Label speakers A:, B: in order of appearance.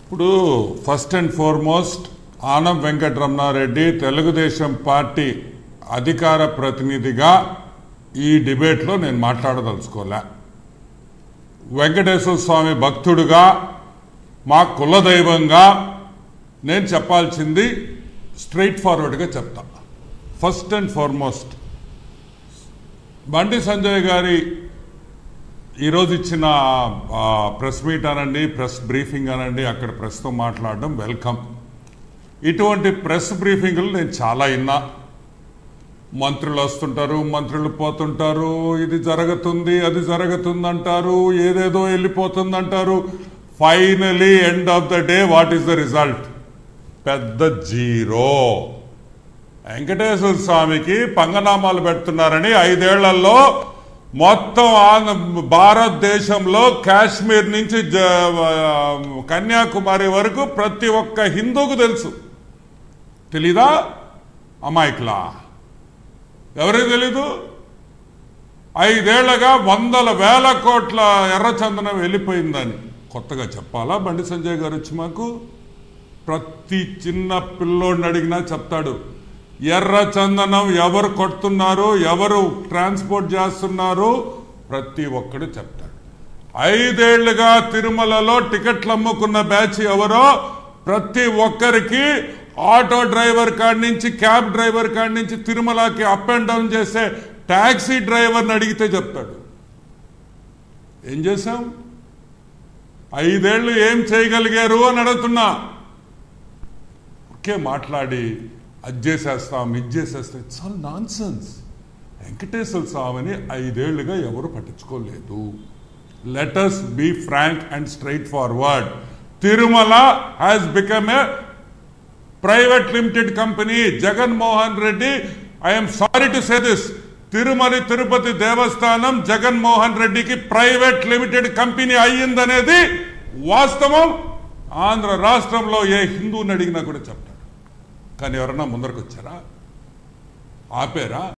A: ఇప్పుడు first and foremost Anam Venkataramana Reddy Telugu Desam party అధికార ప్రతినిధిగా ఈ డిబేట్లో నేను మాట్లాడదలుచుకోలే. వెంకటేశ్వర స్వామి భక్తుడుగా మా కులదైవంగా నేను చెప్పాల్సింది స్ట్రైట్ ఫార్వర్డ్గా చెప్తా. First and foremost Bandi Sanjay గారి ఈరోజు ఇచ్చిన ప్రెస్ మీట్ అనండి, ప్రెస్ బ్రీఫింగ్ అనండి, అక్కడ ప్రెస్తో మాట్లాడడం వెల్కమ్. ఇటువంటి ప్రెస్ బ్రీఫింగ్లు నేను చాలా విన్నా. మంత్రులు వస్తుంటారు, మంత్రులు పోతుంటారు, ఇది జరుగుతుంది అది జరుగుతుంది అంటారు, ఏదేదో వెళ్ళిపోతుందంటారు. Finally end of the day what is the result? పెద్ద జీరో. వెంకటేశ్వర స్వామికి పంగనామాలు పెడుతున్నారని 5 ఏళ్లలో మొత్తం భారతదేశంలో కాశ్మీర్ నుంచి కన్యాకుమారి వరకు ప్రతి ఒక్క హిందూకు తెలుసు. తెలీదా? అమాయకులా? ఎవరికి తెలీదు? 5 ఏళ్లగా 100,000 కోట్ల ఎర్రచందనం వెళ్ళిపోయిందని కొత్తగా చెప్పాలా బండి సంజయ్ గారు వచ్చి మాకు? ప్రతి చిన్న పిల్లోడిని అడిగినా చెప్తాడు. ఎర్రచందనం ఎవరు కొడుతున్నారు, ఎవరు ట్రాన్స్పోర్ట్ చేస్తున్నారు, ప్రతి ఒక్కడు చెప్తాడు. 5 ఏళ్లుగా తిరుమలలో టికెట్లు అమ్ముకున్న బ్యాచ్ ఎవరో ప్రతి ఒక్కరికి ఆటో డ్రైవర్ కాడి నుంచి, క్యాబ్ డ్రైవర్ కాడి నుంచి, తిరుమలకి అప్ అండ్ డౌన్ చేసే ట్యాక్సీ డ్రైవర్ని అడిగితే చెప్తాడు. ఏం చేశాం? 5 ఏళ్ళు ఏం చేయగలిగారు అని అడుగుతున్నా. ఒకే మాట్లాడి అది చేసేస్తాం, ఇది చేసేస్తాం. It's all non sense. Venkateswara స్వామిని 5 ఏళ్లుగా ఎవరు పట్టించుకోలేదు. Let us be frank and straightforward. Tirumala has become a private limited company. Jaganmohan Reddy, I am sorry to say this, Tirupati దేవస్థానం జగన్మోహన్ రెడ్డికి ప్రైవేట్ లిమిటెడ్ కంపెనీ అయ్యిందనేది వాస్తవం. ఆంధ్ర రాష్ట్రంలో ఏ హిందువుని అడిగినా కూడా చెప్తాడు. కానీ ఎవరన్నా ముందరకు వచ్చారా? ఆపేరా?